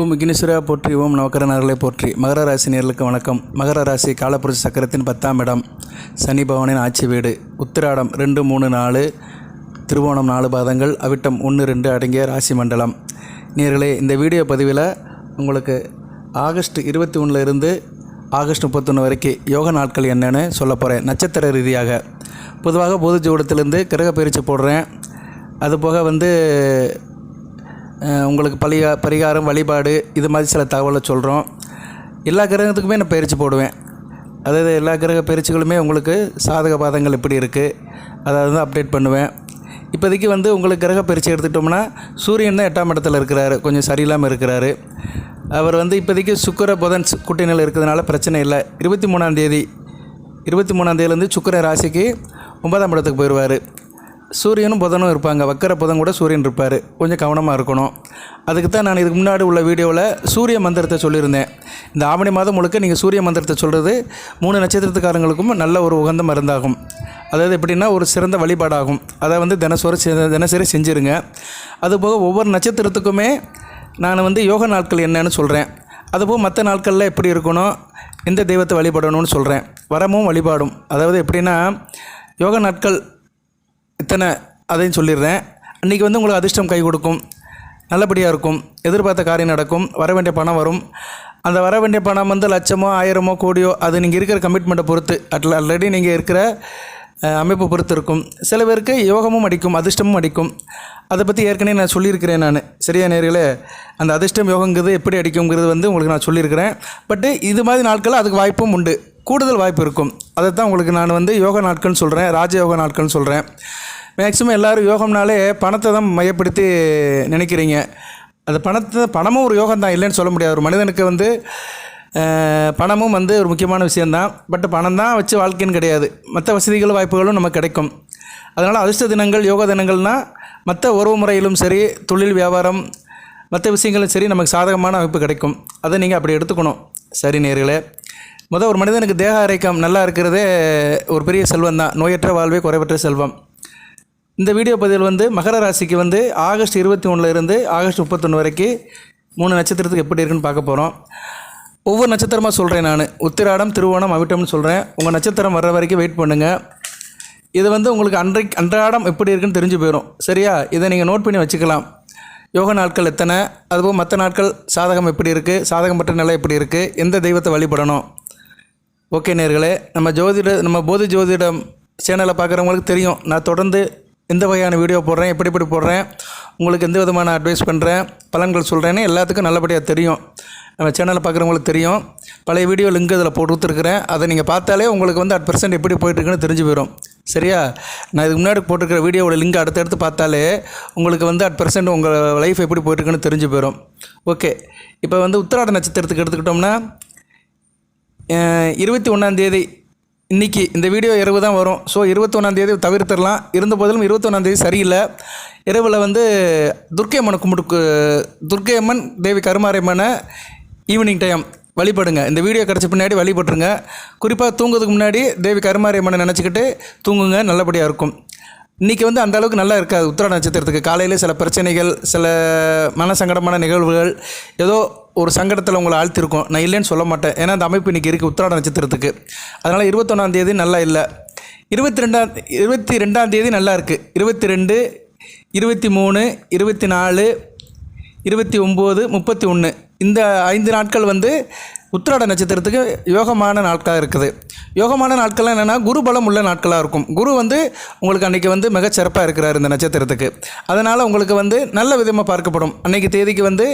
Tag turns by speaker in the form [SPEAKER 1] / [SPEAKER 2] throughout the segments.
[SPEAKER 1] ஓம் விக்னேஸ்வரா போற்றி, ஓம் நவக்கரனர்களை போற்றி. மகர ராசி நேர்களுக்கு வணக்கம். மகர ராசி காலப்புருஷ சக்கரத்தின் 10ஆம் இடம், சனி பகவானின் ஆட்சி வீடு. உத்திராடம் 2, 3, 4, திருவோணம் 4 பாதங்கள், அவிட்டம் 1, 2 அடங்கிய ராசி மண்டலம். நேர்களே, இந்த வீடியோ பதிவில் உங்களுக்கு ஆகஸ்ட் 21 இருந்து ஆகஸ்ட் 31 வரைக்கும் யோக நாட்கள் என்னென்னு சொல்ல போகிறேன். நட்சத்திர ரீதியாக பொதுவாக பொது ஜோடத்திலேருந்து கிரக பயிற்சி போடுறேன். அதுபோக உங்களுக்கு பரிகாரம் வழிபாடு இது மாதிரி சில தகவலை சொல்கிறோம். எல்லா கிரகத்துக்குமே நான் பயிற்சி போடுவேன். அதாவது எல்லா கிரக பயிற்சிகளுமே உங்களுக்கு சாதக பாதங்கள் எப்படி இருக்குது அதாவது அப்டேட் பண்ணுவேன். இப்போதைக்கு உங்களுக்கு கிரக பயிற்சி எடுத்துக்கிட்டோம்னா சூரியன் தான் 8ஆம் இடத்துல இருக்கிறாரு, கொஞ்சம் சரியில்லாமல் இருக்கிறாரு. அவர் இப்போதைக்கு சுக்கிர புதன் கூட்டணியில் இருக்கிறதுனால பிரச்சனை இல்லை. 23ஆம் தேதியிலேருந்து சுக்கிர ராசிக்கு 9ஆம் இடத்துக்கு போயிடுவார். சூரியனும் புதனும் இருப்பாங்க. வக்கர புதன் கூட சூரியன் இருப்பார். கொஞ்சம் கவனமாக இருக்கணும். அதுக்கு தான் நான் இதுக்கு முன்னாடி உள்ள வீடியோவில் சூரிய மந்திரத்தை சொல்லியிருந்தேன். இந்த ஆவணி மாதம் முழுக்க நீங்கள் சூரிய மந்திரத்தை சொல்கிறது 3 நட்சத்திரத்துக்காரங்களுக்கும் நல்ல ஒரு உகந்த மருந்தாகும். அதாவது எப்படின்னா ஒரு சிறந்த வழிபாடாகும். அதை தினசரி செஞ்சுருங்க. அதுபோக ஒவ்வொரு நட்சத்திரத்துக்குமே நான் யோக நாட்கள் என்னன்னு சொல்கிறேன். அதுபோக மற்ற நாட்களில் எப்படி இருக்கணும், எந்த தெய்வத்தை வழிபடணும்னு சொல்கிறேன். வரமும் வழிபாடும். அதாவது எப்படின்னா யோக நாட்கள் இத்தனை அதையும் சொல்லிடுறேன். அன்றைக்கி உங்களுக்கு அதிர்ஷ்டம் கை கொடுக்கும், நல்லபடியாக இருக்கும், எதிர்பார்த்த காரியம் நடக்கும், வர வேண்டிய பணம் வரும். அந்த வர வேண்டிய பணம் லட்சமோ 1000மோ கோடியோ அது நீங்கள் இருக்கிற கமிட்மெண்ட்டை பொறுத்து, ஆல்ரெடி நீங்கள் இருக்கிற அமைப்பு பொறுத்து இருக்கும். சில பேருக்கு யோகமும் அடிக்கும், அதிர்ஷ்டமும் அடிக்கும். அதை பற்றி ஏற்கனவே நான் சொல்லியிருக்கிறேன். நான் சரியா நேர்களே, அந்த அதிர்ஷ்டம் யோகங்கிறது எப்படி அடிக்குங்கிறது உங்களுக்கு நான் சொல்லியிருக்கிறேன். பட்டு இது மாதிரி நாட்கள் அதுக்கு வாய்ப்பும் உண்டு, கூடுதல் வாய்ப்பு இருக்கும். அதை தான் உங்களுக்கு நான் யோக நாட்கள்னு சொல்கிறேன், ராஜயோக நாட்கள்னு சொல்கிறேன். மேக்ஸிமம் எல்லோரும் யோகம்னாலே பணத்தை தான் மையப்படுத்தி நினைக்கிறீங்க. அது பணமும் ஒரு யோகம் தான், இல்லைன்னு சொல்ல முடியாது. ஒரு மனிதனுக்கு பணமும் ஒரு முக்கியமான விஷயந்தான். பட் பணம் தான் வச்சு வாழ்க்கைன்னு கிடையாது, மற்ற வசதிகள் வாய்ப்புகளும் நமக்கு கிடைக்கும். அதனால் அதிர்ஷ்ட தினங்கள் யோக தினங்கள்னால் மற்ற உறவு முறையிலும் சரி, தொழில் வியாபாரம் மற்ற விஷயங்களும் சரி நமக்கு சாதகமான அமைப்பு கிடைக்கும். அதை நீங்கள் அப்படி எடுத்துக்கணும். சரி நேர்களே, ஒரு மனிதனுக்கு தேக ஆரோக்கியம் நல்லா இருக்கிறதே ஒரு பெரிய செல்வம் தான். நோயற்ற வாழ்வே குறைவற்ற செல்வம். இந்த வீடியோ பதிவில் மகர ராசிக்கு ஆகஸ்ட் 21 இருந்து ஆகஸ்ட் 31 வரைக்கும் 3 நட்சத்திரத்துக்கு எப்படி இருக்குன்னு பார்க்க போகிறோம். ஒவ்வொரு நட்சத்திரமாக சொல்கிறேன். நான் உத்திராடம், திருவோணம், அவிட்டம்னு சொல்கிறேன். உங்கள் நட்சத்திரம் வர்ற வரைக்கும் வெயிட் பண்ணுங்கள். இது உங்களுக்கு அன்றாடம் எப்படி இருக்குன்னு தெரிஞ்சு போயிடும். சரியா? இதை நீங்கள் நோட் பண்ணி வச்சுக்கலாம். யோக நாட்கள் எத்தனை, அதுபோல் மற்ற நாட்கள் சாதகம் எப்படி இருக்குது, சாதகம் பற்ற நிலை எப்படி இருக்குது, எந்த தெய்வத்தை வழிபடணும். ஓகே நேர்களே, நம்ம போதி ஜோதிடம் சேனலை பார்க்குறவங்களுக்கு தெரியும். நான் தொடர்ந்து எந்த வகையான வீடியோ போடுறேன், எப்படி போடுறேன், உங்களுக்கு எந்த விதமான அட்வைஸ் பண்ணுறேன், பலன்கள் சொல்கிறேன்னு எல்லாத்துக்கும் நல்லபடியாக தெரியும். நம்ம சேனலை பார்க்குறவங்களுக்கு தெரியும். பழைய வீடியோ லிங்க் இதில் போட்டு கொடுத்துருக்குறேன். அதை நீங்கள் பார்த்தாலே உங்களுக்கு at% எப்படி போயிட்டுருக்குன்னு தெரிஞ்சு போயிடும். சரியா? நான் இதுக்கு முன்னாடி போட்டிருக்கிற வீடியோவோட லிங்க் அடுத்தடுத்து பார்த்தாலே உங்களுக்கு at% உங்கள் லைஃப் எப்படி போயிட்டுருக்குன்னு தெரிஞ்சு போயிடும். ஓகே, இப்போ உத்திராட நட்சத்திரத்துக்கு எடுத்துக்கிட்டோம்னா 21ஆம் தேதி இன்றைக்கி இந்த வீடியோ இரவு தான் வரும். ஸோ 21ஆம் தேதி தவிர்த்துடலாம். இருந்த போதிலும் 21ஆம் தேதி சரியில்லை. இரவில் துர்க்கை அம்மன் தேவி கருமாரியம்மனை ஈவினிங் டைம் வழிபடுங்க. இந்த வீடியோ கிடச்ச பின்னாடி வழிபட்டுருங்க. குறிப்பாக தூங்குறதுக்கு முன்னாடி தேவி கருமாரியம்மனை நினச்சிக்கிட்டு தூங்குங்க, நல்லபடியாக இருக்கும். இன்றைக்கி அந்த அளவுக்கு நல்லா இருக்காது. உத்திராட நட்சத்திரத்துக்கு காலையில் சில பிரச்சனைகள், சில மனசங்கடமான நிகழ்வுகள், ஏதோ ஒரு சங்கடத்தில் உங்களை ஆழ்த்திருக்கும். நான் இல்லைன்னு சொல்ல மாட்டேன். ஏன்னா அந்த அமைப்பு இன்றைக்கி இருக்குது உத்திராட நட்சத்திரத்துக்கு. அதனால் 21ஆம் தேதி நல்லா இல்லை. 22ஆம் தேதி நல்லா இருக்குது. 22, 23, 24, 29, 31 இந்த 5 நாட்கள் உத்திராட நட்சத்திரத்துக்கு யோகமான நாட்களாக இருக்குது. யோகமான நாட்கள்லாம் என்னென்னா குரு பலம் உள்ள நாட்களாக இருக்கும். குரு உங்களுக்கு அன்றைக்கி மிகச்சிறப்பாக இருக்கிறார் இந்த நட்சத்திரத்துக்கு. அதனால் உங்களுக்கு நல்ல விதமாக பார்க்கப்படும். அன்றைக்கி தேதிக்கு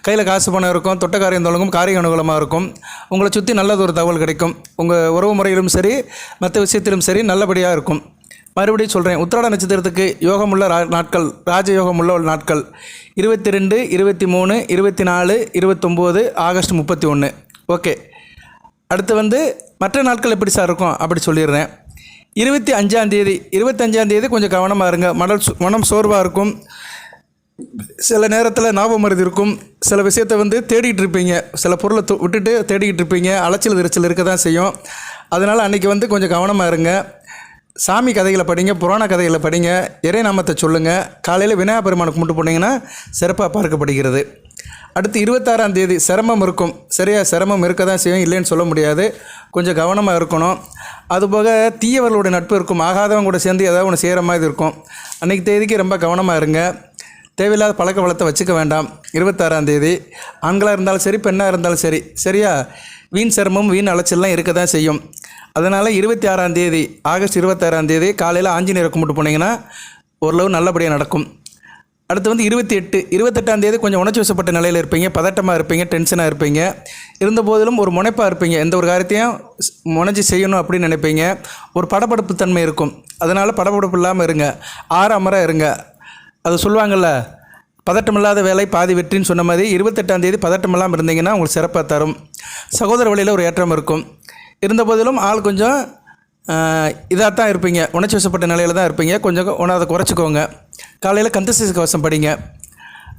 [SPEAKER 1] கையில் காசு பணம் இருக்கும், தொட்ட காரியம் தொடங்கும், காரிய அனுகூலமாக இருக்கும். உங்களை சுற்றி நல்லது ஒரு தகவல் கிடைக்கும். உங்கள் உறவு முறையிலும் சரி, மற்ற விஷயத்திலும் சரி நல்லபடியாக இருக்கும். மறுபடியும் சொல்கிறேன், உத்திராட நட்சத்திரத்துக்கு யோகமுள்ள நாட்கள், ராஜயோகமுள்ள நாட்கள் 22, 23, 24, 29, ஆகஸ்ட் 31. ஓகே, அடுத்து மற்ற நாட்கள் எப்படி சார் இருக்கும் அப்படி சொல்லிடுறேன். 25ஆம் தேதி கொஞ்சம் கவனமாக இருங்க. மனம் சோர்வாக இருக்கும். சில நேரத்தில் ஞாபகம் மருதி இருக்கும். சில விஷயத்தை தேடிகிட்டு இருப்பீங்க, சில பொருளை விட்டுட்டு தேடிக்கிட்டு இருப்பீங்க. அலைச்சல் விரைச்சல் இருக்க தான் செய்யும். அதனால் அன்றைக்கி கொஞ்சம் கவனமாக இருங்க. சாமி கதைகளை படிங்க, புராண கதைகளை படிங்க, இறை நாமத்தை சொல்லுங்கள். காலையில் விநாயகர் பெருமானை கும்பிட்டு போனீங்கன்னா சிறப்பாக பார்க்கப்படுகிறது. அடுத்து 26ஆம் தேதி சிரமம் இருக்கும். சரியா, சிரமம் இருக்க தான் செய்யும், இல்லைன்னு சொல்ல முடியாது. கொஞ்சம் கவனமாக இருக்கணும். அதுபோக தீயவர்களுடைய நட்பு இருக்கும். ஆகாதவங்க கூட சேர்ந்து ஏதாவது ஒன்று செய்கிற மாதிரி இருக்கும். அன்றைக்கி தேதிக்கு ரொம்ப கவனமாக இருங்க. தேவையில்லாத பழக்க வளத்தை வச்சுக்க வேண்டாம். 26ஆம் தேதி ஆண்களாக இருந்தாலும் சரி, பெண்ணாக இருந்தாலும் சரி. சரியா, வீண் சிரமம் வீண் அலைச்சல்லாம் இருக்க தான் செய்யும். அதனால் 26ஆம் தேதி ஆகஸ்ட் 26ஆம் தேதி காலையில் ஆஞ்சநேயரை கும்பிட்டு போனீங்கன்னா ஓரளவு நல்லபடியாக நடக்கும். அடுத்து வந்து 28ஆம் தேதி கொஞ்சம் உணர்ச்சி வசப்பட்ட நிலையில் இருப்பீங்க, பதட்டமாக இருப்பீங்க, டென்ஷனாக இருப்பீங்க. இருந்த போதிலும் ஒரு முனைப்பாக இருப்பீங்க. எந்த ஒரு காரியத்தையும் முனைச்சி செய்யணும் அப்படின்னு நினைப்பீங்க. ஒரு படபடப்பு தன்மை இருக்கும். அதனால் படபடப்பு இல்லாமல் இருங்க, ஆறாமராக இருங்க. அது சொல்லுவாங்கள்ல, பதட்டமில்லாத வேலை பாதி வெற்றின்னு சொன்ன மாதிரி 28ஆம் தேதி பதட்டமில்லாமல் இருந்தீங்கன்னா உங்களுக்கு சிறப்பாக தரும். சகோதர வழியில் ஒரு ஏற்றம் இருக்கும். இருந்த போதிலும் ஆள் கொஞ்சம் இதாக தான் இருப்பீங்க, உணர்ச்சி வசப்பட்ட நிலையில் தான் இருப்பீங்க. கொஞ்சம் அதை குறைச்சிக்கோங்க. காலையில் கந்தசஷ்டி கவசம் படிங்க.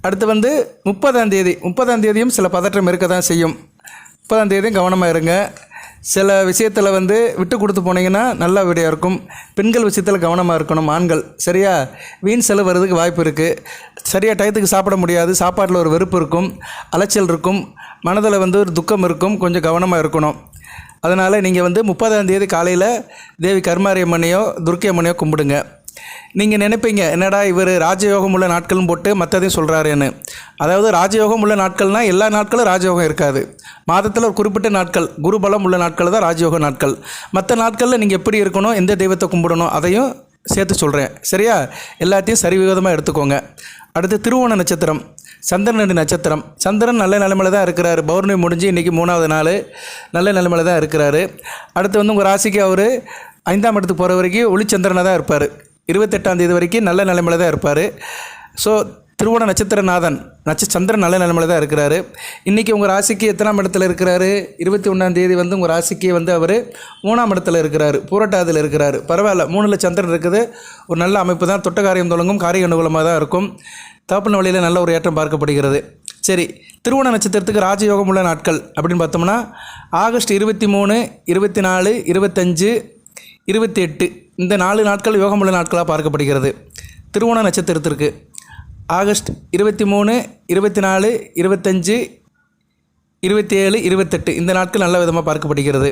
[SPEAKER 1] அடுத்து வந்து 30ஆம் தேதியும் சில பதற்றம் இருக்க தான் செய்யும். 30ஆம் தேதியும் கவனமாக இருங்க. சில விஷயத்தில் வந்து விட்டு கொடுத்து போனீங்கன்னா நல்ல விடையாக இருக்கும். பெண்கள் விஷயத்தில் கவனமாக இருக்கணும். ஆண்கள் சரியா, வீண் செலவு வர்றதுக்கு வாய்ப்பு இருக்குது. சரியாக டயத்துக்கு சாப்பிட முடியாது. சாப்பாட்டில் ஒரு வெறுப்பு இருக்கும், அலைச்சல் இருக்கும், மனதில் வந்து ஒரு துக்கம் இருக்கும். கொஞ்சம் கவனமாக இருக்கணும். அதனால் நீங்கள் வந்து 30ஆம் தேதி காலையில் தேவி கருமாரியம்மனையோ துர்க்கை அம்மனையோ கும்பிடுங்க. நீங்கள் நினைப்பீங்க, என்னடா இவர் ராஜயோகம் உள்ள நாட்களும் போட்டு மற்றதையும் சொல்கிறாருன்னு. அதாவது ராஜயோகம் உள்ள நாட்கள்னால் எல்லா நாட்களும் ராஜயோகம் இருக்காது. மாதத்தில் ஒரு குறிப்பிட்ட நாட்கள் குருபலம் உள்ள நாட்கள் தான் ராஜயோக நாட்கள். மற்ற நாட்களில் நீங்கள் எப்படி இருக்கணும், எந்த தெய்வத்தை கும்பிடணும் அதையும் சேர்த்து சொல்கிறேன். சரியா, எல்லாத்தையும் சரிவிகிதமாக எடுத்துக்கோங்க. அடுத்து திருவோண நட்சத்திரம், சந்திரனுடைய நட்சத்திரம். சந்திரன் நல்ல நிலைமையில் தான் இருக்கிறாரு. பௌர்ணமி முடிஞ்சு இன்றைக்கி 3வது நாள் நல்ல நிலைமையில் தான் இருக்கிறாரு. அடுத்து வந்து உங்கள் ராசிக்கு அவர் 5ஆம் இடத்துக்கு போகிற வரைக்கும் ஒளிச்சந்திரனாக தான் இருப்பார். 28ஆம் தேதி வரைக்கும் நல்ல நிலைமையில் தான் இருப்பார். ஸோ திருவோண நட்சத்திரநாதன் சந்திரன் நல்ல நிலைமையில் தான் இருக்கிறாரு. இன்றைக்கி உங்கள் ராசிக்கு எத்தனாம் இடத்துல இருக்கிறாரு? 21ஆம் தேதி வந்து உங்கள் ராசிக்கு வந்து அவர் 3ஆம் இடத்துல இருக்கிறார், பூரட்டாதியில் இருக்கிறார். பரவாயில்ல, 3ல் சந்திரன் இருக்குது. ஒரு நல்ல அமைப்பு தான். தொட்ட காரியம் தொடங்கும், காரிய அனுகூலமாக தான் இருக்கும். தகப்பன வழியில் நல்ல ஒரு ஏற்றம் பார்க்கப்படுகிறது. சரி, திருவோண நட்சத்திரத்துக்கு ராஜயோகம் உள்ள நாட்கள் அப்படின்னு பார்த்தோம்னா ஆகஸ்ட் 23, 24, 25, 28 இந்த 4 நாட்கள் யோகமுள்ள நாட்களாக பார்க்கப்படுகிறது. திருவோண நட்சத்திரத்திற்கு ஆகஸ்ட் 23, 24, 25, 27, 28 இந்த நாட்கள் நல்ல விதமாக பார்க்கப்படுகிறது.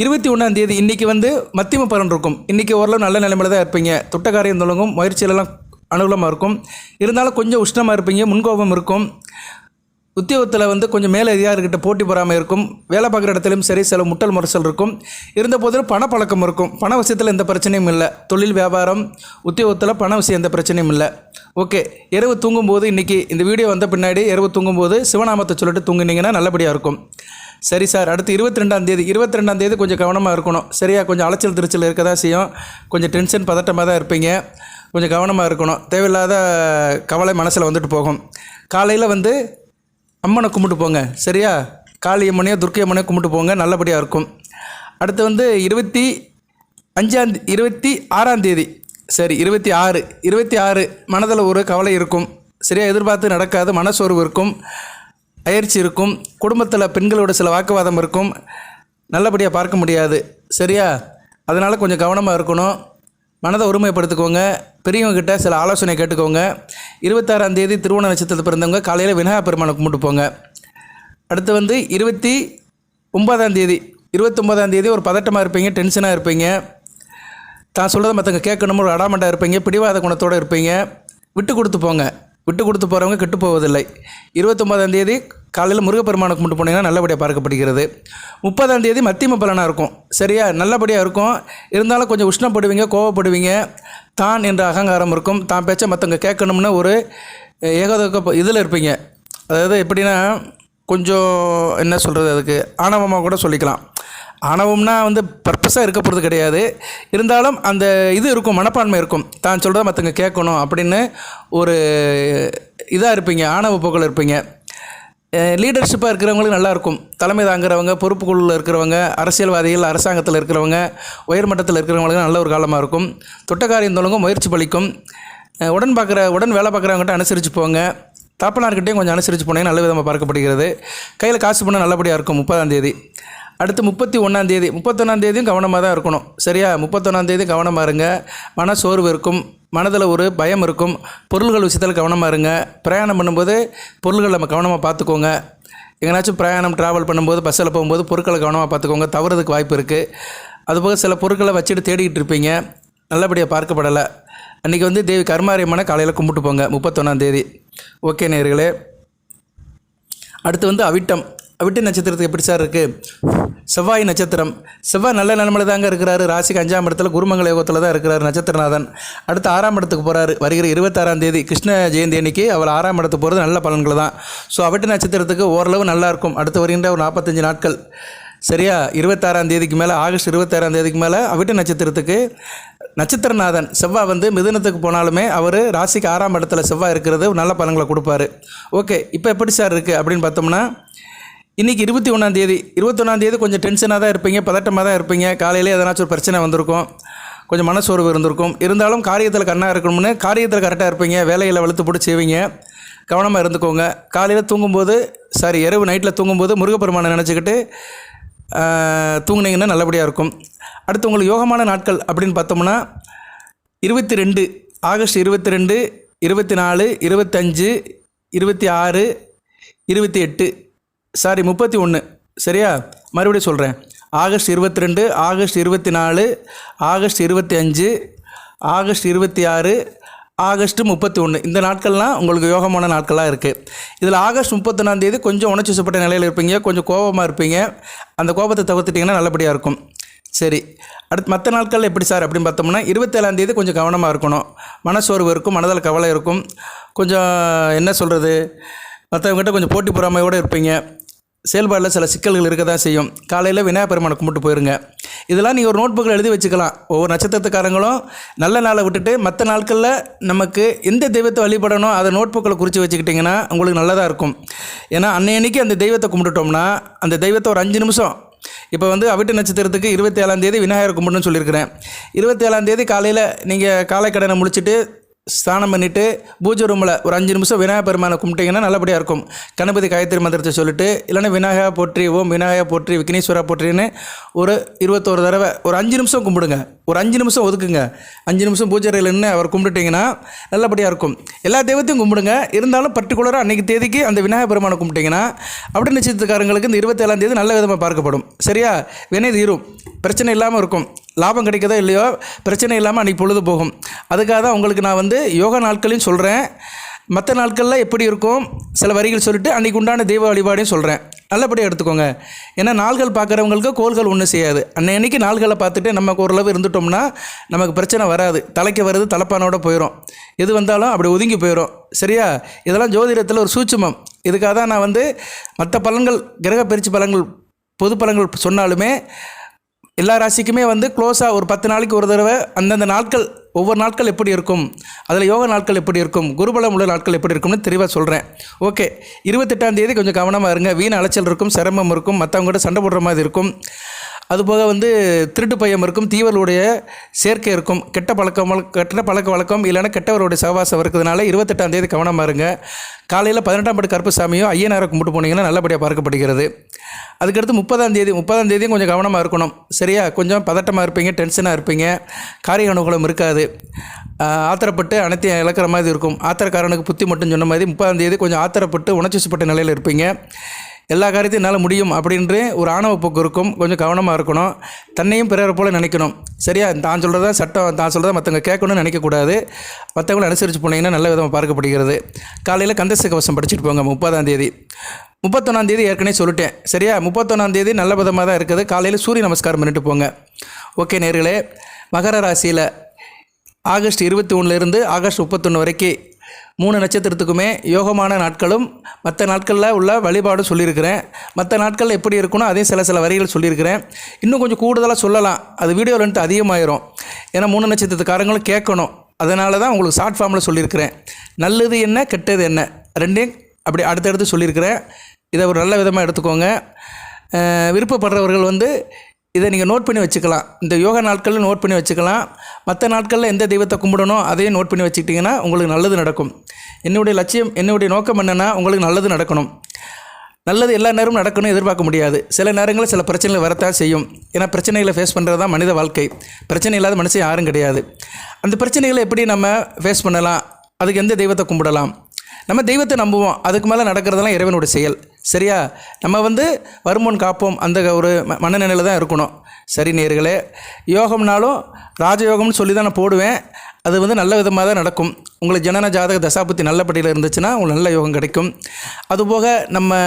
[SPEAKER 1] 21ஆம் தேதி இன்றைக்கி வந்து மத்தியம பலன் இருக்கும். இன்றைக்கி ஓரளவு நல்ல நிலைமையில் தான் இருப்பீங்க. தொட்ட காரியம் தொடங்கும், முயற்சியிலெல்லாம் அனுகூலமாக இருக்கும். இருந்தாலும் கொஞ்சம் உஷ்ணமாக இருப்பீங்க, முன்கோபம் இருக்கும். உத்தியோகத்தில் வந்து கொஞ்சம் மேலே அதிகாரிகிட்ட போட்டி போகாமல் இருக்கும். வேலை பார்க்குற இடத்துலையும் சரி சில முட்டல் முரசல் இருக்கும். இருந்த போதிலும் பணப்பழக்கம் இருக்கும். பண விஷயத்தில் எந்த பிரச்சனையும் இல்லை. தொழில் வியாபாரம் உத்தியோகத்தில் பண விஷயம் எந்த பிரச்சனையும் இல்லை. ஓகே, இரவு தூங்கும்போது இன்றைக்கி இந்த வீடியோ வந்த பின்னாடி இரவு தூங்கும்போது சிவநாமத்தை சொல்லிட்டு தூங்குனீங்கன்னா நல்லபடியாக இருக்கும். சரி சார், அடுத்து 22ஆம் தேதி கொஞ்சம் கவனமாக இருக்கணும். சரியா, கொஞ்சம் அலைச்சல் திருச்சல் இருக்க தான் செய்யும். கொஞ்சம் டென்ஷன் பதட்டமாக தான் இருப்பீங்க. கொஞ்சம் கவனமாக இருக்கணும். தேவையில்லாத கவலை மனசில் வந்துட்டு போகும். காலையில் வந்து அம்மனை கும்பிட்டு போங்க. சரியா, காளி அம்மனையோ துர்க்கை அம்மனையோ கும்பிட்டு போங்க, நல்லபடியாக இருக்கும். அடுத்து வந்து 26ஆம் தேதி சரி 26 மனதில் ஒரு கவலை இருக்கும். சரியா, எதிர்பார்த்து நடக்காது, மனசோர்வு இருக்கும், அயற்சி இருக்கும். குடும்பத்தில் பெண்களோட சில வாக்குவாதம் இருக்கும், நல்லபடியாக பார்க்க முடியாது. சரியா, அதனால் கொஞ்சம் கவனமாக இருக்கணும். மனதை ஒருமைப்படுத்திக்கோங்க. பெரியவங்ககிட்ட சில ஆலோசனை கேட்டுக்கோங்க. 26ஆம் தேதி திருவோண நட்சத்திரத்தில் பிறந்தவங்க காலையில் விநாயகர் பெருமானை கும்பிட்டு போங்க. அடுத்து வந்து 29ஆம் தேதி ஒரு பதட்டமாக இருப்பீங்க, டென்ஷனாக இருப்பீங்க. தான் சொல்கிறத மற்றவங்க கேட்கணும்னு ஒரு அடாமட்டாக இருப்பீங்க, பிடிவாத குணத்தோடு இருப்பீங்க. விட்டு கொடுத்து போங்க. விட்டு கொடுத்து போகிறவங்க கெட்டு போவதில்லை. 29ஆம் தேதி காலையில் முருகப்பெருமானை கும்பிட்டு போனீங்கன்னா நல்லபடியாக பார்க்கப்படுகிறது. 30ஆம் தேதி மத்தியம பலனாக இருக்கும். சரியா, நல்லபடியாக இருக்கும். இருந்தாலும் கொஞ்சம் உஷ்ணப்படுவீங்க, கோவப்படுவீங்க. தான் என்ற அகங்காரம் இருக்கும். தான் பேச்ச மற்றவங்க கேட்கணும்னு ஒரு ஏகதொக்க இதில் இருப்பீங்க. அதாவது எப்படின்னா கொஞ்சம் என்ன சொல்கிறது, அதுக்கு ஆணவமாக கூட சொல்லிக்கலாம். ஆணவம்னா வந்து பர்பஸாக இருக்க போகிறது கிடையாது. இருந்தாலும் அந்த இது இருக்கும், மனப்பான்மை இருக்கும். தான் சொல்கிறத மற்றவங்க கேட்கணும் அப்படின்னு ஒரு இதாக இருப்பீங்க, ஆணவ போக்கில் இருப்பீங்க. லீடர்ஷிப்பாக இருக்கிறவங்களுக்கு நல்லாயிருக்கும். தலைமை தாங்கிறவங்க, பொறுப்புக்குள்ள இருக்கிறவங்க, அரசியல்வாதிகள், அரசாங்கத்தில் இருக்கிறவங்க, உயர்மட்டத்தில் இருக்கிறவங்களுக்கு நல்ல ஒரு காலமாக இருக்கும். தொட்டக்காரியம் தொடங்கும், முயற்சி பலிக்கும். உடன் வேலை பார்க்குறவங்ககிட்ட அனுசரித்து போங்க. தாப்பனார்கிட்டையும் கொஞ்சம் அனுசரித்து போனீங்கன்னா நல்ல விதமாக பார்க்கப்படுகிறது. கையில் காசு பண்ணால் நல்லபடியாக இருக்கும். 30ஆம் தேதி. அடுத்து 31ஆம் தேதியும் கவனமாக தான் இருக்கணும். சரியா, 31ஆம் தேதி கவனமாக இருங்க. மன சோர்வு இருக்கும், மனதில் ஒரு பயம் இருக்கும். பொருள்கள் விஷயத்தில் கவனமாக இருங்க. பிரயாணம் பண்ணும்போது பொருள்கள் நம்ம கவனமாக பார்த்துக்கோங்க. எங்கேனாச்சும் பிரயாணம் ட்ராவல் பண்ணும்போது பஸ்ஸில் போகும்போது பொருட்களை கவனமாக பார்த்துக்கோங்க. தவறுறதுக்கு வாய்ப்பு இருக்குது. அதுபோக சில பொருட்களை வச்சுட்டு தேடிக்கிட்டு இருப்பீங்க, நல்லபடியாக பார்க்கப்படலை. அன்றைக்கி வந்து தேவி கருமாரியம்மனை காலையில் கும்பிட்டு போங்க 31ஆம் தேதி. ஓகே நேயர்களே, அடுத்து வந்து அவிட்டம். அவிட்ட நட்சத்திரத்துக்கு எப்படி சார் இருக்குது? செவ்வாய் நட்சத்திரம். செவ்வாய் நல்ல நிலமையில தாங்க இருக்கிறாரு. ராசிக்கு 5ஆம் இடத்துல குருமங்கல யோகத்தில் தான் இருக்கிறார் நட்சத்திரநாதன். அடுத்து 6ஆம் இடத்துக்கு போகிறாரு. வருகிற 26ஆம் தேதி கிருஷ்ண ஜெயந்தி அன்னைக்கு அவர் 6ஆம் இடத்துக்கு போகிறது நல்ல பலன்கள் தான். ஸோ அவிட்ட நட்சத்திரத்துக்கு ஓரளவு நல்லாயிருக்கும். அடுத்து வருகின்ற ஒரு 45 நாட்கள், சரியா? 26ஆம் தேதிக்கு மேலே, ஆகஸ்ட் 26ஆம் தேதிக்கு மேலே அவிட்ட நட்சத்திரத்துக்கு நட்சத்திரநாதன் செவ்வாய் வந்து மிதுனத்துக்கு போனாலுமே அவர் ராசிக்கு 6ஆம் இடத்துல செவ்வாய் இருக்கிறது நல்ல பலன்களை கொடுப்பாரு. ஓகே, இப்போ எப்படி சார் இருக்குது அப்படின்னு பார்த்தோம்னா, இன்றைக்கி 21ஆம் தேதி. 21ஆம் தேதி கொஞ்சம் டென்ஷனாக தான் இருப்பீங்க, பதட்டமாக தான் இருப்பீங்க. காலையிலே எதனாச்சும் ஒரு பிரச்சனை வந்திருக்கும், கொஞ்சம் மனசோர்வு இருந்திருக்கும். இருந்தாலும் காரியத்தில் கண்ணாக இருக்கணும்னு காரியத்தில் கரெக்டாக இருப்பீங்க. வேலையில் வெளுத்து போட்டு செய்வீங்க. கவனமாக இருந்துக்கோங்க. காலையில் தூங்கும்போது, இரவு நைட்டில் தூங்கும்போது முருகப்பெருமானை நினச்சிக்கிட்டு தூங்குனீங்கன்னா நல்லபடியாக இருக்கும். அடுத்து உங்களுக்கு யோகமான நாட்கள் அப்படின்னு பார்த்தோம்னா 22 ஆகஸ்ட் 22, 24, 25, 26, 28, 31, சரியா? மறுபடியும் சொல்கிறேன். August 22, August 24, August 25, August 26, August 31, இந்த நாட்கள்லாம் உங்களுக்கு யோகமான நாட்களாக இருக்குது. இதில் ஆகஸ்ட் 31ஆம் தேதி கொஞ்சம் உணர்ச்சி வசப்பட்ட நிலையில் இருப்பீங்க, கொஞ்சம் கோபமாக இருப்பீங்க. அந்த கோபத்தை தவிர்த்துட்டிங்கன்னா நல்லபடியாக இருக்கும். சரி, அடுத்து மற்ற நாட்கள் எப்படி சார் அப்படின்னு பார்த்தோம்னா 27ஆம் தேதி கொஞ்சம் கவனமாக இருக்கணும். மனசோர்வு இருக்கும், மனதில் கவலை இருக்கும், கொஞ்சம் என்ன சொல்கிறது, மற்றவங்ககிட்ட கொஞ்சம் போட்டி பொறாமையோடு இருப்பீங்க. செயல்பாடில் சில சிக்கல்கள் இருக்க தான் செய்யும். காலையில் விநாயகர் பெருமானை கும்பிட்டு போயிருங்க. இதெல்லாம் நீங்கள் ஒரு நோட் புக்கில் எழுதி வச்சுக்கலாம். ஒவ்வொரு நட்சத்திரத்துக்காரங்களும் நல்ல நாளை விட்டுட்டு மற்ற நாட்களில் நமக்கு எந்த தெய்வத்தை வழிபடணும் அதை நோட் புக்கில் குறித்து வச்சுக்கிட்டிங்கன்னா உங்களுக்கு நல்லதாக இருக்கும். ஏன்னா அன்னைக்கு அந்த தெய்வத்தை கும்பிட்டுட்டோம்னா அந்த தெய்வத்தை ஒரு 5 நிமிஷம், இப்போ வந்து அவிட்ட நட்சத்திரத்துக்கு 27ஆம் தேதி விநாயகர் கும்பிட்டுன்னு சொல்லியிருக்கிறேன். 27ஆம் தேதி காலையில் நீங்கள் காலை கடனை முடிச்சுட்டு ஸ்நானம் பண்ணிவிட்டு பூஜை ரூமில் ஒரு 5 நிமிஷம் விநாயகர் பெருமானை கும்பிட்டிங்கன்னா நல்லபடியாக இருக்கும். கணபதி காயத்ரி மந்திரத்தை சொல்லிட்டு, இல்லைன்னா விநாயகா போற்றி, ஓம் விநாயகா போற்றி, விக்னேஸ்வரா போற்றின்னு ஒரு 21 தடவை ஒரு 5 நிமிஷம் கும்பிடுங்க. ஒரு 5 நிமிஷம் ஒதுக்குங்க. 5 நிமிஷம் பூஜை அறையில் நின்று அவர் கும்பிட்டுட்டிங்கன்னா நல்லபடியாக இருக்கும். எல்லா தெய்வத்தையும் கும்பிடுங்க. இருந்தாலும் பர்டிகுலராக அன்றைக்கி தேதிக்கு அந்த விநாயகர் பெருமானை கும்பிட்டிங்கன்னா அப்படி நிச்சயத்துக்காரங்களுக்கு இந்த 27ஆம் தேதி நல்ல விதமாக பார்க்கப்படும். சரியா? வினை தீரும், பிரச்சனை இல்லாமல் இருக்கும். லாபம் கிடைக்கதோ இல்லையோ பிரச்சனை இல்லாமல் அன்றைக்கி பொழுது போகும். அதுக்காக தான் உங்களுக்கு நான் வந்து யோகா நாட்களையும் சொல்கிறேன். மற்ற நாட்களில் எப்படி இருக்கும் சில வரிகள் சொல்லிவிட்டு அன்றைக்கி உண்டான தெய்வ வழிபாடையும் சொல்கிறேன். நல்லபடியாக எடுத்துக்கோங்க. ஏன்னா நாள்கள் பார்க்குறவங்களுக்கு கோள்கள் ஒன்றும் செய்யாது. அன்னைக்கு நாள்களை பார்த்துட்டு நமக்கு ஓரளவு இருந்துட்டோம்னா நமக்கு பிரச்சனை வராது. தலைக்கு வருது, தலைப்பானோட போயிடும். எது வந்தாலும் அப்படி ஒதுங்கி போயிடும். சரியா? இதெல்லாம் ஜோதிடத்தில் ஒரு சூட்சுமம். இதுக்காக தான் நான் வந்து மற்ற பலன்கள், கிரக பயிற்சி பலன்கள், பொது பலன்கள் சொன்னாலுமே எல்லா ராசிக்குமே வந்து க்ளோஸாக ஒரு 10 நாளைக்கு ஒரு தடவை அந்தந்த நாட்கள், ஒவ்வொரு நாட்கள் எப்படி இருக்கும், அதில் யோக நாட்கள் எப்படி இருக்கும், குருபலம் உள்ள நாட்கள் எப்படி இருக்கும்னு தெளிவாக சொல்கிறேன். ஓகே, 28ஆம் தேதி கொஞ்சம் கவனமாக இருங்க. வீண் அலைச்சல் இருக்கும், சிரமம் இருக்கும், மற்றவங்ககிட்ட சண்டை போடுற மாதிரி இருக்கும். அதுபோக வந்து திருட்டு பயம் இருக்கும், தீவர்களுடைய சேர்க்கை இருக்கும், கெட்ட பழக்க வழக்கம் இல்லைன்னா கெட்டவருடைய சகவாசம் இருக்கிறதுனால 28ஆம் தேதி கவனமாக இருங்க. காலையில் 18ஆம் படி கருப்பசாமியோ ஐயனாரை கும்பிட்டு போனீங்கன்னா நல்லபடியாக பார்க்கப்படுகிறது. அதுக்கடுத்து 30ஆம் தேதியும் கொஞ்சம் கவனமாக இருக்கணும். சரியா? கொஞ்சம் பதட்டமாக இருப்பீங்க, டென்ஷனாக இருப்பீங்க, காரிய அனுகூலம் இருக்காது, ஆத்திரப்பட்டு அனைத்தையும் இழக்கிற மாதிரி இருக்கும். ஆத்திரக்காரனுக்கு புத்தி மட்டும் சொன்ன மாதிரி 30ஆம் தேதி கொஞ்சம் ஆத்திரப்பட்டு உணர்ச்சிப்பட்ட நிலையில் இருப்பீங்க. எல்லா காரியத்தையும் என்னால் முடியும் அப்படின்ற ஒரு ஆணவ போக்கு இருக்கும். கொஞ்சம் கவனமாக இருக்கணும். தன்னையும் பிறரை போல் நினைக்கணும். சரியா? தான் சொல்கிறதா சட்டம், தான் சொல்கிறதா மற்றவங்க கேட்கணும்னு நினைக்கக்கூடாது. மற்றவங்களை அனுசரித்து போனீங்கன்னா நல்ல விதமாக பார்க்கப்படுகிறது. காலையில் கந்தச கவசம் படிச்சுட்டு போங்க 30ஆம் தேதி. 31ஆம் தேதி ஏற்கனவே சொல்லிட்டேன். சரியா? 31ஆம் தேதி நல்ல விதமாக தான் இருக்குது. காலையில் சூரிய நமஸ்காரம் பண்ணிட்டு போங்க. ஓகே நேயர்களே, மகர ராசியில் ஆகஸ்ட் 21லேருந்து ஆகஸ்ட் 31 வரைக்கும் 3 நட்சத்திரத்துக்குமே யோகமான நாட்களும் மற்ற நாட்களில் உள்ள வழிபாடும் சொல்லியிருக்கிறேன். மற்ற நாட்களில் எப்படி இருக்கணும் அதே சில வரிகள் சொல்லியிருக்கிறேன். இன்னும் கொஞ்சம் கூடுதலாக சொல்லலாம், அது வீடியோ லென்த் அதிகமாயிரும். ஏன்னா 3 நட்சத்திரத்துக்காரங்களும் கேட்கணும். அதனால தான் உங்களுக்கு ஷார்ட் ஃபார்மில் சொல்லியிருக்கிறேன். நல்லது என்ன, கெட்டது என்ன, ரெண்டையும் அப்படி அடுத்தடுத்து சொல்லியிருக்கிறேன். இதை ஒரு நல்ல விதமாக எடுத்துக்கோங்க. விருப்பப்படுறவர்கள் வந்து இதை நீங்கள் நோட் பண்ணி வச்சுக்கலாம். இந்த யோகா நாட்களில் நோட் பண்ணி வச்சுக்கலாம். மற்ற நாட்களில் எந்த தெய்வத்தை கும்பிடணும் அதையும் நோட் பண்ணி வச்சுக்கிட்டிங்கன்னா உங்களுக்கு நல்லது நடக்கும். என்னுடைய லட்சியம், என்னுடைய நோக்கம் என்னென்னா உங்களுக்கு நல்லது நடக்கணும். நல்லது எல்லா நேரமும் நடக்கணும்னு எதிர்பார்க்க முடியாது. சில நேரங்களில் சில பிரச்சனைகள் வரத்தான் செய்யும். ஏன்னா பிரச்சனைகளை ஃபேஸ் பண்ணுறது தான் மனித வாழ்க்கை. பிரச்சனை இல்லாத மனுஷன் யாரும் கிடையாது. அந்த பிரச்சனைகளை எப்படி நம்ம ஃபேஸ் பண்ணலாம், அதுக்கு எந்த தெய்வத்தை கும்பிடலாம்? நம்ம தெய்வத்தை நம்புவோம், அதுக்கு மேலே நடக்கிறதெல்லாம் இறைவனோட செயல். சரியா? நம்ம வருமுன் காப்போம் அந்த ஒரு மனநிலையில் தான் இருக்கணும். சரி நேயர்களே, யோகம்னாலும் ராஜயோகம்னு சொல்லி தான் நான் போடுவேன். அது நல்ல விதமாக தான் நடக்கும். உங்களுக்கு ஜனன ஜாதக தசாபுத்தி நல்லபடியில் இருந்துச்சுன்னா உங்களுக்கு நல்ல யோகம் கிடைக்கும். அதுபோக நம்ம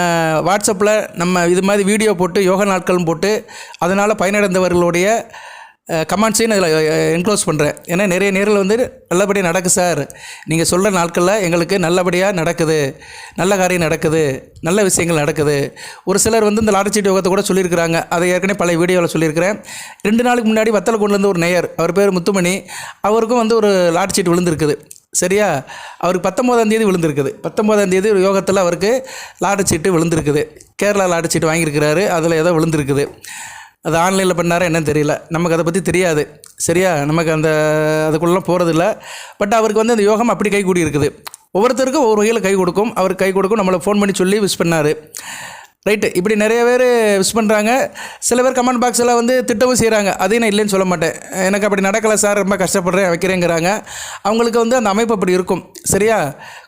[SPEAKER 1] வாட்ஸ்அப்பில் நம்ம இது மாதிரி வீடியோ போட்டு யோக நாட்களும் போட்டு அதனால் பயனடைந்தவர்களுடைய கமெண்ட்ஸையும் நான் இதில் என்க்ளோஸ் பண்ணுறேன். ஏன்னா நிறைய நேரில் நல்லபடியாக நடக்குது சார், நீங்கள் சொல்கிற நாட்களில் எங்களுக்கு நல்லபடியாக நடக்குது, நல்ல காரியம் நடக்குது, நல்ல விஷயங்கள் நடக்குது. ஒரு சிலர் இந்த லாட்டரி யோகத்தை கூட சொல்லியிருக்கிறாங்க. அதை ஏற்கனவே பழைய வீடியோவில் சொல்லியிருக்கிறேன். 2 நாளுக்கு முன்னாடி வத்தலக்குண்டிலேருந்து ஒரு நேயர், அவர் பேர் முத்துமணி, அவருக்கும் ஒரு லாட்டரி சீட்டு விழுந்திருக்குது. சரியா? அவருக்கு 19ஆம் தேதி விழுந்திருக்குது. 19ஆம் தேதி ஒரு யோகத்தில் அவருக்கு லாட்டரி சீட்டு விழுந்திருக்குது. கேரளா லாட்டரி சீட்டு வாங்கியிருக்கிறாரு. அதில் ஏதோ விழுந்திருக்குது. அது ஆன்லைனில் பண்ணாரா என்னன்னு தெரியல, நமக்கு அதை பற்றி தெரியாது. சரியா? நமக்கு அதுக்குள்ளெலாம் போகிறதில்ல. பட் அவருக்கு அந்த யோகம் அப்படி கை கூடி இருக்குது. ஒவ்வொருத்தருக்கும் ஒவ்வொரு வகையில் கை கொடுக்கும். அவருக்கு கை கொடுக்கும். நம்மளை ஃபோன் பண்ணி சொல்லி விஷ் பண்ணார். ரைட்டு. இப்படி நிறைய பேர் விஷ் பண்ணுறாங்க. சில பேர் கமெண்ட் பாக்ஸில் திட்டவும் செய்கிறாங்க. அதையும் நான் இல்லைன்னு சொல்ல மாட்டேன். எனக்கு அப்படி நடக்கலை சார், ரொம்ப கஷ்டப்படுறேன் வைக்கிறேங்கிறாங்க. அவங்களுக்கு அந்த அமைப்பு அப்படி இருக்கும். சரியா?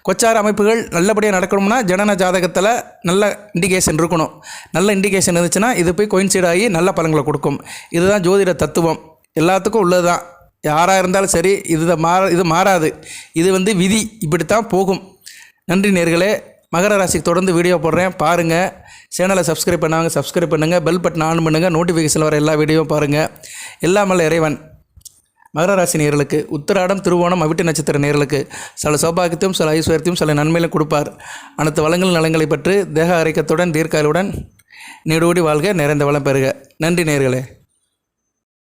[SPEAKER 1] கொச்சார அமைப்புகள் நல்லபடியாக நடக்கணும்னா ஜனன ஜாதகத்தில் நல்ல இண்டிகேஷன் இருக்கணும். நல்ல இண்டிகேஷன் இருந்துச்சுன்னா இது போய் கோயின்சைட் ஆகி நல்ல பலன்களை கொடுக்கும். இதுதான் ஜோதிட தத்துவம். எல்லாத்துக்கும் உள்ளது தான். யாராக இருந்தாலும் சரி, இது மாறாது. இது விதி. இப்படித்தான் போகும். நன்றி நேயர்களே. மகர ராசிக்கு தொடர்ந்து வீடியோ போடுறேன், பாருங்கள். சேனலை சப்ஸ்கிரைப் பண்ணுங்கள். பெல் பட்டன் ஆன் பண்ணுங்கள். நோட்டிஃபிகேஷனில் வர எல்லா வீடியோவும் பாருங்கள். எல்லாமல்ல இறைவன் மகர ராசி நேயர்களுக்கு, உத்திராடம், திருவோணம், அவிட்ட நட்சத்திர நேயர்களுக்கு சில சௌபாகியத்தையும் சில ஐஸ்வர்யத்தையும் சில நன்மையிலும் கொடுப்பார். அனைத்து வளங்கள் நலங்களை பற்றி தேக ஆரோக்கியத்துடன் தீர்க்காயுடன் நீடோடி வாழ்க, நிறைந்த வளம் பெறுக. நன்றி நேயர்களே.